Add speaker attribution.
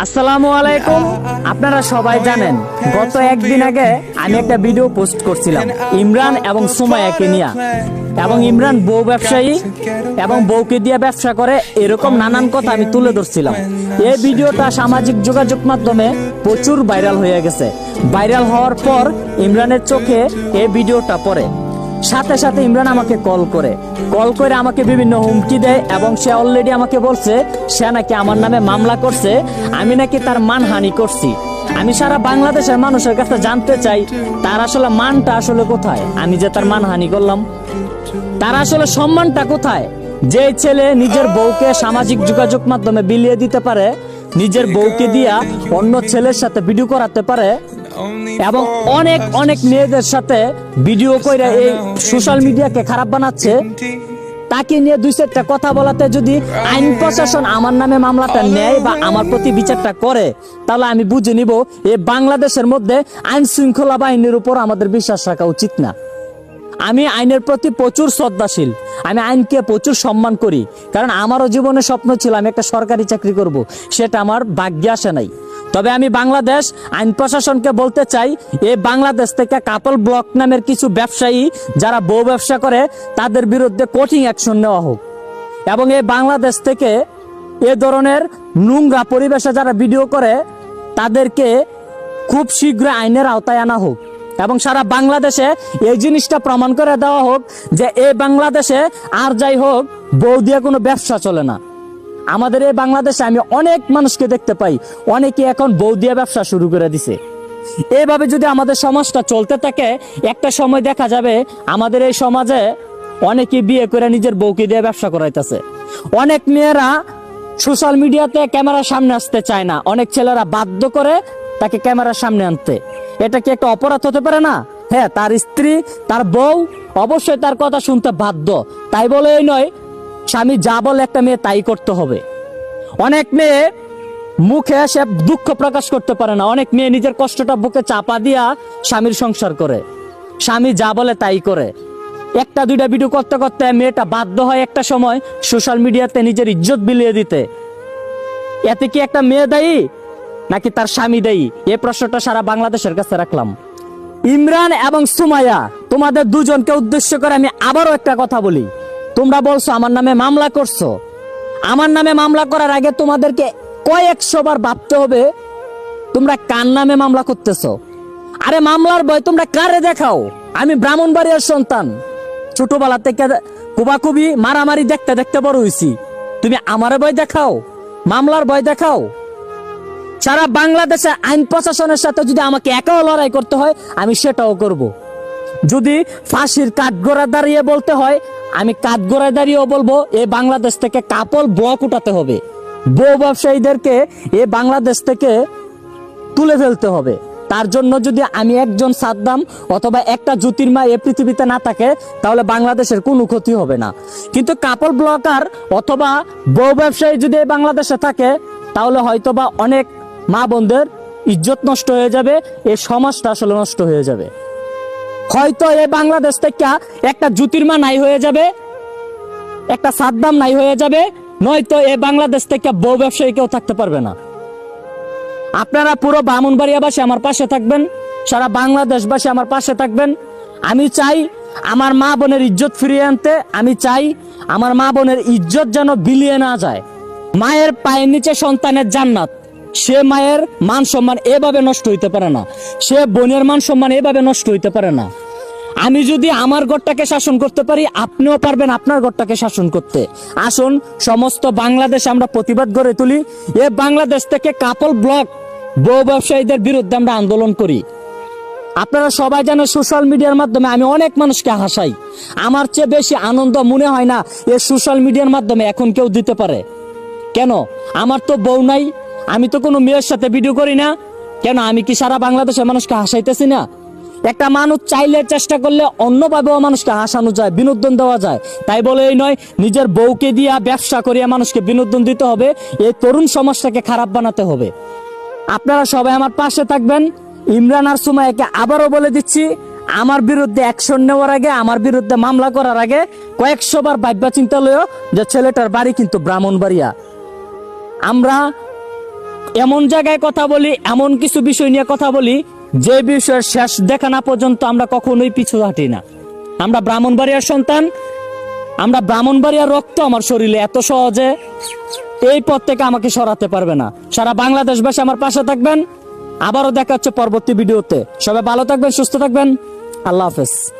Speaker 1: আসসালামু আলাইকুম। আপনারা সবাই জানেন গত একদিন আগে আমি একটা ভিডিও পোস্ট করছিলাম ইমরান এবং সুমাইয়াকে নিয়ে, এবং ইমরান বউ ব্যবসায়ী এবং বউকে দিয়ে ব্যবসা করে, এরকম নানান কথা আমি তুলে ধরছিলাম। এই ভিডিওটা সামাজিক যোগাযোগ মাধ্যমে প্রচুর ভাইরাল হয়ে গেছে। ভাইরাল হওয়ার পর ইমরানের চোখে এই ভিডিওটা পড়ে। সাথে সাথে ইমরান আমাকে কল করে আমাকে বিভিন্ন হুমকি দেয়, এবং সে অলরেডি আমাকে বলছে সে নাকি আমার নামে মামলা করছে, আমি নাকি তার মানহানি করছি। আমি সারা বাংলাদেশের মানুষের কাছে জানতে চাই তার আসলে মানটা আসলে কোথায়। আমি যে তার মানহানি করলাম, তার আসলে সম্মানটা কোথায়? যে ছেলে নিজের বউকে সামাজিক যোগাযোগ মাধ্যমে বিলিয়ে দিতে পারে, নিজের বউকে দিয়া অন্য ছেলের সাথে ভিডিও করাতে পারে, এবং অনেক অনেক মেয়েদের সাথে ভিডিও কইরা এই সোশ্যাল মিডিয়াকে খারাপ বানাচ্ছে, তাকে নিয়ে দুই চারটা কথা বলাতে যদি আইন প্রশাসন আমার নামে মামলাটা নেয় বা আমার প্রতি বিচারটা করে, তাহলে আমি বুঝে নিব এই বাংলাদেশের মধ্যে আইন শৃঙ্খলা বাহিনীর উপর আমাদের বিশ্বাস রাখা উচিত না। আমি আইনের প্রতি প্রচুর শ্রদ্ধাশীল, আমি আইনকে প্রচুর সম্মান করি, কারণ আমারও জীবনে স্বপ্ন ছিল আমি একটা সরকারি চাকরি করব, সেটা আমার ভাগ্যে আসে নাই। তবে আমি বাংলাদেশ আইন প্রশাসনকে বলতে চাই, এই বাংলাদেশ থেকে কাপল ব্লক নামের কিছু ব্যবসায়ী যারা বউ ব্যবসা করে তাদের বিরুদ্ধে কঠিন অ্যাকশন নেওয়া হোক, এবং এই বাংলাদেশ থেকে এ ধরনের নোংরা পরিবেশে যারা ভিডিও করে তাদেরকে খুব শীঘ্র আইনের আওতায় আনা হোক, এবং সারা বাংলাদেশে এই জিনিসটা প্রমাণ করে দেওয়া হোক যে এই বাংলাদেশে আর যাই হোক বউ দিয়ে কোনো ব্যবসা চলে না। আমাদের এই বাংলাদেশে আমি অনেক মানুষকে দেখতে পাই, অনেকে এখন বউ দিয়ে ব্যবসা শুরু করে দিছে। এইভাবে যদি আমাদের সমাজটা চলতে থাকে, একটা সময় দেখা যাবে আমাদের এই সমাজে অনেকে বিয়ে করে নিজের বউকে দিয়ে ব্যবসা করাইতেছে। অনেক মেয়েরা সোশ্যাল মিডিয়াতে ক্যামেরার সামনে আসতে চায় না, অনেক ছেলেরা বাধ্য করে তাকে ক্যামেরার সামনে আনতে। এটা কি একটা অপরাধ হতে পারে না? হ্যাঁ, তার স্ত্রী তার বউ অবশ্যই তার কথা শুনতে বাধ্য, তাই বলে এই নয় স্বামী যা বলে একটা মেয়ে তাই করতে হবে। অনেক মেয়ে মুখে এসে দুঃখ প্রকাশ করতে পারে না, অনেক মেয়ে নিজের কষ্টটা বুকে চাপা দিয়া স্বামীর সংসার করে, স্বামী যা বলে তাই করে। একটা দুইটা ভিডিও করতে করতে মেয়েটা বাধ্য হয় একটা সময় সোশ্যাল মিডিয়াতে নিজের ইজ্জত বিলিয়ে দিতে। এতে কি একটা মেয়ে দায়ী নাকি তার স্বামী দায়ী? এই প্রশ্নটা সারা বাংলাদেশের কাছে রাখলাম। ইমরান এবং সুমাইয়া, তোমাদের দুজনকে উদ্দেশ্য করে আমি আবারও একটা কথা বলি। তোমরা বলছো আমার নামে মামলা করছো। আমার নামে মামলা করার আগে তোমাদেরকে কয়েকশো বার ভাবতে হবে তোমরা কার নামে মামলা করতেছো। আরে মামলার ভয় তোমরা কারে দেখাও? আমি ব্রাহ্মণবাড়িয়ার সন্তান, ছোটবেলা থেকে কুবাকুবি মারামারি দেখতে দেখতে বড় হইছি। তুমি আমারে ভয় দেখাও, মামলার ভয় দেখাও? সারা বাংলাদেশে আইন প্রশাসনের সাথে যদি আমাকে একাও লড়াই করতে হয় আমি সেটাও করব। যদি ফাঁসির কাঠগড়ায় দাঁড়িয়ে বলতে হয় আমি কাঠগড়ায় দাঁড়িয়েও বলবো এই বাংলাদেশ থেকে কাপল ব্লক উঠাতে হবে, বউ ব্যবসায়ীদেরকে এই বাংলাদেশ থেকে তুলে ফেলতে হবে। তার জন্য যদি আমি একজন সাদ্দাম অথবা একটা জ্যোতির্ময় এই পৃথিবীতে না থাকে তাহলে বাংলাদেশের কোনো ক্ষতি হবে না। কিন্তু কাপল ব্লকার অথবা বউ ব্যবসায়ী যদি এই বাংলাদেশে থাকে তাহলে হয়তোবা অনেক মা বোনদের ইজ্জত নষ্ট হয়ে যাবে, এই সমাজটা আসলে নষ্ট হয়ে যাবে। হয়তো এই বাংলাদেশ থেকে একটা জ্যোতির্ময় নাই হয়ে যাবে, একটা সাদ্দাম নাই হয়ে যাবে, নয়তো এই বাংলাদেশ থেকে বউ ব্যবসায়ী কেউ থাকতে পারবে না। আপনারা পুরো ব্রাহ্মণবাড়িয়াবাসী আমার পাশে থাকবেন, সারা বাংলাদেশবাসী আমার পাশে থাকবেন। আমি চাই আমার মা বোনের ইজ্জত ফিরিয়ে আনতে, আমি চাই আমার মা বোনের ইজ্জত যেন বিলিয়ে না যায়। মায়ের পায়ের নিচে সন্তানের জান্নাত, সে মায়ের মান সম্মান এভাবে নষ্ট হইতে পারে না, সে বোনের মান সম্মান এভাবে নষ্ট হইতে পারে না। আমি যদি আমার ঘরটাকে শাসন করতে পারি আপনিও পারবেন আপনার ঘরটাকে শাসন করতে। আসুন সমস্ত বাংলাদেশে আমরা প্রতিবাদ গড়ে তুলি, এ বাংলাদেশ থেকে কাপল ব্লক বউ ব্যবসায়ীদের বিরুদ্ধে আমরা আন্দোলন করি। আপনারা সবাই জানেন সোশ্যাল মিডিয়ার মাধ্যমে আমি অনেক মানুষকে হাসাই, আমার চেয়ে বেশি আনন্দ মনে হয় না এই সোশ্যাল মিডিয়ার মাধ্যমে এখন কেউ দিতে পারে। কেন? আমার তো বউ নাই, আমি তো কোনো মেয়ের সাথে ভিডিও করি না, কেন আমি কি সারা বাংলাদেশের মানুষকে হাসাইতেছি না? একটা মানুষ চাইলে চেষ্টা করলে অন্যভাবেও মানুষকে হাসানো যায়, বিনোদন দেওয়া যায়। তাই বলে এই নয় নিজের বউকে দিয়া ব্যবসা করিয়া মানুষকে বিনোদন দিতে হবে, এই তরুণ সমাজটাকে খারাপ বানাতে হবে। আপনারা সবাই আমার পাশে থাকবেন। ইমরান আর সুমাইয়াকে আবারও বলে দিচ্ছি, আমার বিরুদ্ধে অ্যাকশন নেওয়ার আগে, আমার বিরুদ্ধে মামলা করার আগে কয়েকশো বার ভাববা চিন্তা লইও যে ছেলেটার বাড়ি কিন্তু ব্রাহ্মণবাড়িয়া। আমরা এমন জায়গায় কথা বলি, এমন কিছু বিষয় নিয়ে কথা বলি যে বিষয়ের শেষ দেখা না পর্যন্ত আমরা কখনোই পিছু হাঁটি না। আমরা ব্রাহ্মণবাড়িয়ার সন্তান, আমরা ব্রাহ্মণবাড়িয়ার রক্ত আমার শরীরে, এত সহজে এই পথ থেকে আমাকে সরাতে পারবে না। সারা বাংলাদেশবাসী আমার পাশে থাকবেন। আবারও দেখা হচ্ছে পরবর্তী ভিডিওতে। সবাই ভালো থাকবেন, সুস্থ থাকবেন। আল্লাহ হাফেজ।